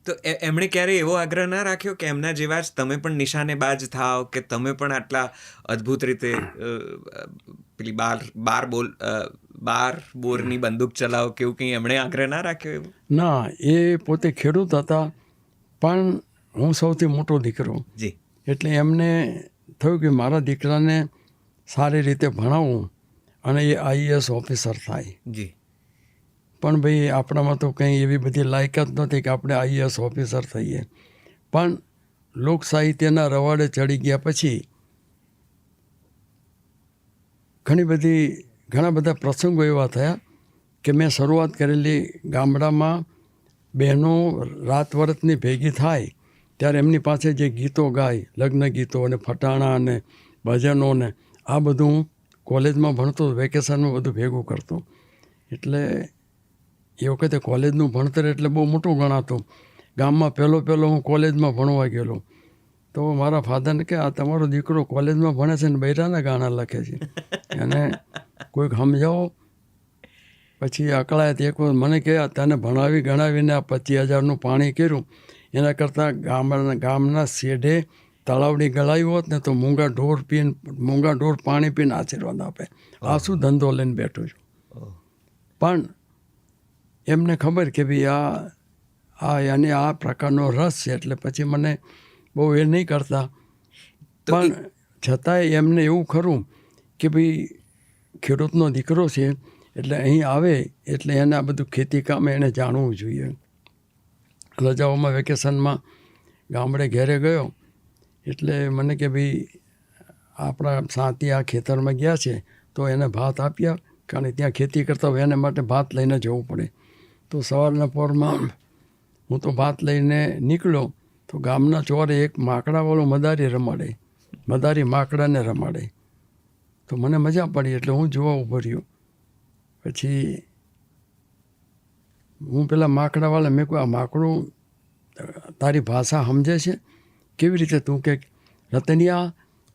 તો એમણે ક્યારે એવો આગ્રહ ના રાખ્યો કે એમના જેવા જ તમે પણ નિશાનેબાજ થાવ, કે તમે પણ આટલા અદ્ભુત રીતે પેલી બાર બોરની બંદૂક ચલાવો, કે એવું કંઈ એમણે આગ્રહ ના રાખ્યો એવો? ના, એ પોતે ખેડૂત હતા, પણ હું સૌથી મોટો દીકરો. જી. એટલે એમને થયું કે મારા દીકરાને સારી રીતે ભણાવવું અને એ IAS ઓફિસર થાય. જી. પણ ભાઈ આપણામાં તો કંઈ એવી બધી લાયકાત નથી કે આપણે IAS ઓફિસર થઈએ. પણ લોક સાહિત્યના રવાડે ચડી ગયા પછી ઘણા બધા પ્રસંગો એવા થયા કે મેં શરૂઆત કરેલી ગામડામાં બહેનો રાત વરતની ભેગી થાય ત્યારે એમની પાસે જે ગીતો ગાય, લગ્ન ગીતો અને ફટાણા અને ભજનો ને આ બધું હું કોલેજમાં ભણતો, વેકેશનમાં બધું ભેગું કરતો. એટલે એ વખતે કોલેજનું ભણતર એટલે બહુ મોટું ગણાતું. ગામમાં પહેલો હું કોલેજમાં ભણવા ગયેલો તો મારા ફાધરને કે આ તમારો દીકરો કોલેજમાં ભણે છે ને બૈરાના ગાણા લખે છે, અને કોઈક સમજાવો. પછી અકળાય એક વાર મને કહે તને ભણાવી ગણાવીને આ 25,000નું પાણી કર્યું, એના કરતાં ગામના શેઢે તળાવડી ગળાવી હોત ને તો મૂંગા ઢોર પાણી પીને આશીર્વાદ આપે. આ શું ધંધો લઈને બેઠો છું. પણ એમને ખબર કે ભાઈ એને આ પ્રકારનો રસ છે, એટલે પછી મને બહુ એ નહીં કરતા. પણ છતાંય એમને એવું ખરું કે ભાઈ ખેડૂતનો દીકરો છે એટલે અહીં આવે એટલે એને આ બધું ખેતી કામ એને જાણવું જોઈએ. રજાઓમાં વેકેશનમાં ગામડે ઘેરે ગયો એટલે મને કે ભાઈ આપણા સાથી આ ખેતરમાં ગયા છે તો એને ભાત આપ્યા, કારણ કે ત્યાં ખેતી કરતા હોય એને માટે ભાત લઈને જવું પડે. તો સવારના પોરમાં હું તો ભાત લઈને નીકળ્યો તો ગામના ચોરે એક માકડાવાળો મદારી માકડાને રમાડે. તો મને મજા પડી એટલે હું જોવા ઊભો રહ્યો. પછી હું પેલા માકડાવાળા મેં કહ્યું આ માકડું તારી ભાષા સમજે છે? કેવી રીતે? તું કે રતનિયા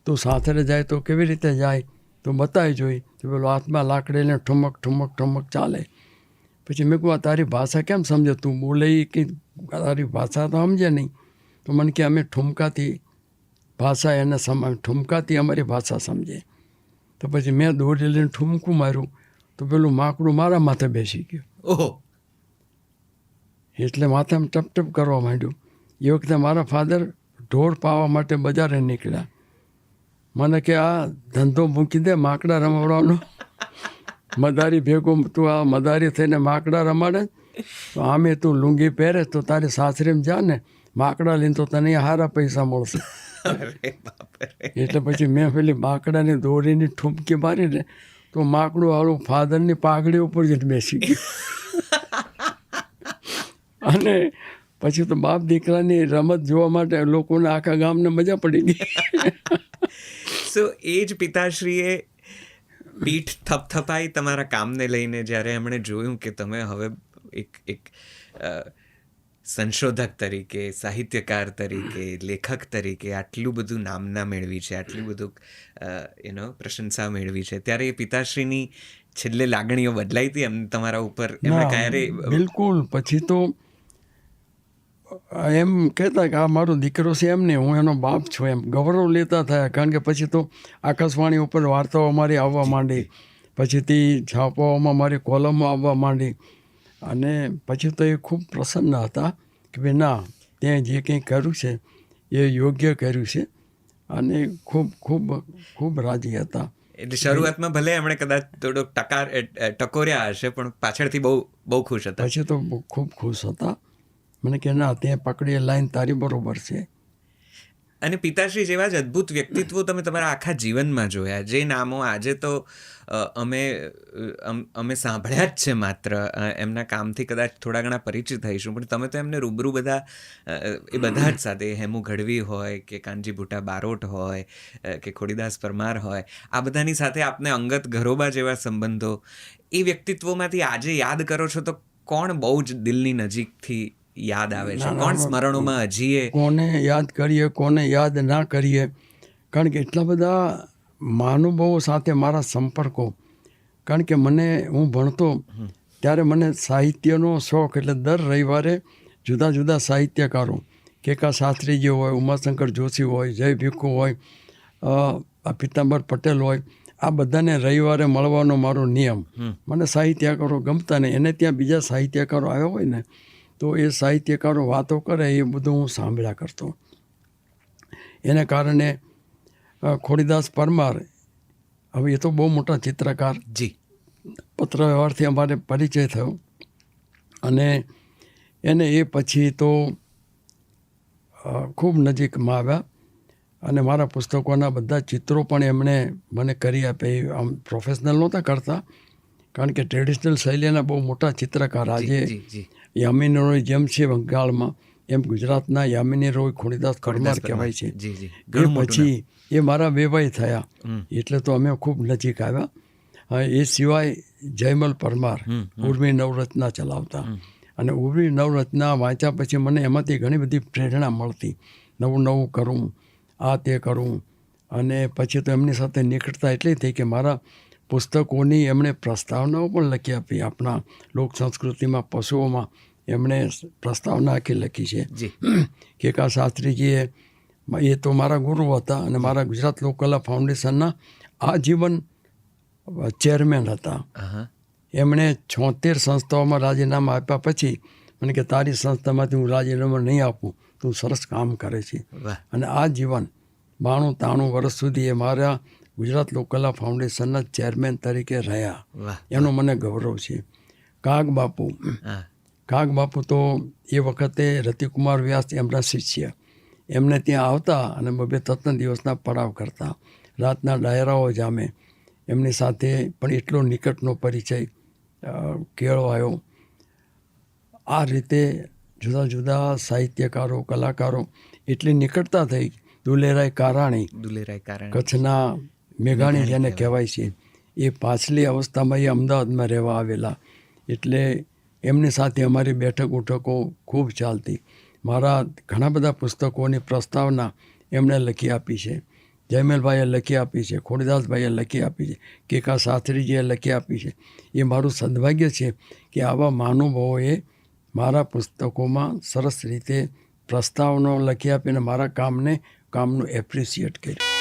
તું સાથે જાય તો કેવી રીતે જાય? તો બતાવી જોઈ. તો પેલો હાથમાં લાકડીને ઠુમક ઠુમક ઠુમક ચાલે. પછી મેં કહું તારી ભાષા કેમ સમજે? તું બોલે કે તારી ભાષા તો સમજે નહીં. તો મને કે અમે ઠુમકાથી ભાષા એને ઠુમકાથી અમારી ભાષા સમજે. તો પછી મેં દોરી લઈને ઠુમકું માર્યું તો પેલું માકડું મારા માથે બેસી ગયું. ઓહો! એટલે માથામાં ટપ ટપ કરવા માંડ્યું. એ વખતે મારા ફાધર ઢોર પાવા માટે બજારે નીકળ્યા. મને કે આ ધંધો મૂકી દે માકડા રમાડવાનો. મદારી ભેગો તું આ મદારી થઈને માકડા રમાડે તો આમે તું લુંગી પહેરે તો તારી સાસરીમાં જા ને માકડા લઈને તો તને સારા પૈસા મળશે. એટલે પછી મેં પેલી માકડાની દોરીની ઠુમકી મારીને તો માકડું આવું ફાધરની પાઘડી ઉપર જઈને બેસી ગયું. અને પછી તો બાપ દીકરાની રમત જોવા માટે લોકોને આખા ગામને મજા પડી ગઈ. સો એ જ પિતાશ્રીએ પીઠ થપથપાઈ તમારા કામને લઈને, જ્યારે એમણે જોયું કે તમે હવે એક સંશોધક તરીકે, સાહિત્યકાર તરીકે, લેખક તરીકે આટલું બધું નામના મેળવી છે, આટલું બધું પ્રશંસા મેળવી છે, ત્યારે એ પિતાશ્રીની છેલ્લે લાગણીઓ બદલાઈ હતી એમ તમારા ઉપર? એમણે ક્યારે? બિલકુલ. પછી તો એમ કહેતા કે આ મારો દીકરો છે, એમ નહીં હું એનો બાપ છું, એમ ગૌરવ લેતા થયા. કારણ કે પછી તો આકાશવાણી ઉપર વાર્તાઓ મારી આવવા માંડી, પછીથી છાપાઓમાં મારી કોલમો આવવા માંડી. અને પછી તો એ ખૂબ પ્રસન્ન હતા કે ભાઈ ના, તે જે કંઈ કર્યું છે એ યોગ્ય કર્યું છે, અને ખૂબ ખૂબ ખૂબ રાજી હતા. એટલે શરૂઆતમાં ભલે એમણે કદાચ થોડોક ટકોર્યા હશે, પણ પાછળથી બહુ ખુશ હતા. પછી તો ખૂબ ખુશ હતા. મને કે ના, તે પકડી લાઈન તારી બરોબર છે. અને પિતાશ્રી જેવા જ અદ્ભુત વ્યક્તિત્વો તમે તમારા આખા જીવનમાં જોયા, જે નામો આજે તો અમે સાંભળ્યા જ છે માત્ર, એમના કામથી કદાચ થોડા ઘણા પરિચિત થઈશું, પણ તમે તો એમને રૂબરૂ બધા જ સાથે, હેમુ ગઢવી હોય કે કાનજી ભૂટા બારોટ હોય કે ખોડીદાસ પરમાર હોય, આ બધાની સાથે આપને અંગત ઘરોબા જેવા સંબંધો, એ વ્યક્તિત્વોમાંથી આજે યાદ કરો છો તો કોણ બહુ જ દિલની નજીકથી યાદ આવે છે? કોણ સ્મરણોમાં હજીએ? કોને યાદ કરીએ, કોને યાદ ના કરીએ? કારણ કે એટલા બધા મહાનુભાવો સાથે મારા સંપર્કો. કારણ કે હું ભણતો ત્યારે મને સાહિત્યનો શોખ, એટલે દર રવિવારે જુદા જુદા સાહિત્યકારો કેકા શાસ્ત્રીજી હોય, ઉમાશંકર જોશી હોય, જય ભીખુ હોય, આ પિતાંબર પટેલ હોય, આ બધાને રવિવારે મળવાનો મારો નિયમ. મને સાહિત્યકારો ગમતા ને એને ત્યાં બીજા સાહિત્યકારો આવ્યા હોય ને તો એ સાહિત્યકારો વાતો કરે એ બધું હું સાંભળ્યા કરતો. એને કારણે ખોડીદાસ પરમાર, હવે એ તો બહુ મોટા ચિત્રકાર, જી, પત્ર વ્યવહારથી અમારે પરિચય થયો અને એને એ પછી તો ખૂબ નજીકમાં આવ્યા અને મારા પુસ્તકોના બધા ચિત્રો પણ એમણે મને કરી આપે. આમ પ્રોફેશનલ નહોતા કરતા કારણ કે ટ્રેડિશનલ શૈલીના બહુ મોટા ચિત્રકાર આજે યામિની રોય જેમ છે બંગાળમાં, એમ ગુજરાતના યામિની રોય ખોડીદાસ પરમાર કહેવાય છે. એ પછી એ મારા વેવાઈ થયા એટલે તો અમે ખૂબ નજીક આવ્યા. એ સિવાય જયમલ પરમાર ઉર્મી નવરત્ના ચલાવતા અને ઉર્મી નવરત્ના વાંચ્યા પછી મને એમાંથી ઘણી બધી પ્રેરણા મળતી, નવું નવું કરું, આ તે કરું. અને પછી તો એમની સાથે નીકળતા એટલી થઈ કે મારા પુસ્તકોની એમણે પ્રસ્તાવનાઓ પણ લખી આપી. આપણા લોક સંસ્કૃતિમાં પશુઓમાં એમણે પ્રસ્તાવના આખી લખી છે. કેકા શાસ્ત્રીજીએ, એ તો મારા ગુરુ હતા અને મારા ગુજરાત લોકકલા ફાઉન્ડેશનના આજીવન ચેરમેન હતા. એમણે 76 સંસ્થાઓમાં રાજીનામા આપ્યા પછી મને કે તારી સંસ્થામાંથી હું રાજીનામા નહીં આપું, તું સરસ કામ કરે છે. અને આ જીવન 92-93 વર્ષ સુધી એ મારા ગુજરાત લોકકલા ફાઉન્ડેશનના ચેરમેન તરીકે રહ્યા. એનો મને ગૌરવ છે. કાગ બાપુ તો એ વખતે રતિકુમાર વ્યાસ એમના શિષ્ય, એમને ત્યાં આવતા અને 2-3 દિવસના પડાવ કરતા, રાતના ડાયરાઓ જામે. એમની સાથે પણ એટલો નિકટનો પરિચય કેળવાયો. આ રીતે જુદા જુદા સાહિત્યકારો, કલાકારો એટલી નિકટતા થઈ. દુલેરાય કારાણી, કચ્છના મેઘાણી જેને કહેવાય છે, એ પાછલી અવસ્થામાં એ અમદાવાદમાં રહેવા આવેલા એટલે એમની સાથે અમારી બેઠક ઉઠકો ખૂબ ચાલતી. મારા ઘણા બધા પુસ્તકોની પ્રસ્તાવના એમણે લખી આપી છે. જયમેલભાઈએ લખી આપી છે, ખોડીદાસભાઈએ લખી આપી છે, કેકા શાસ્ત્રીજીએ લખી આપી છે. એ મારું સદભાગ્ય છે કે આવા મહાનુભાવોએ મારા પુસ્તકોમાં સરસ રીતે પ્રસ્તાવનાઓ લખી આપીને મારા કામનું એપ્રિશિએટ કર્યું.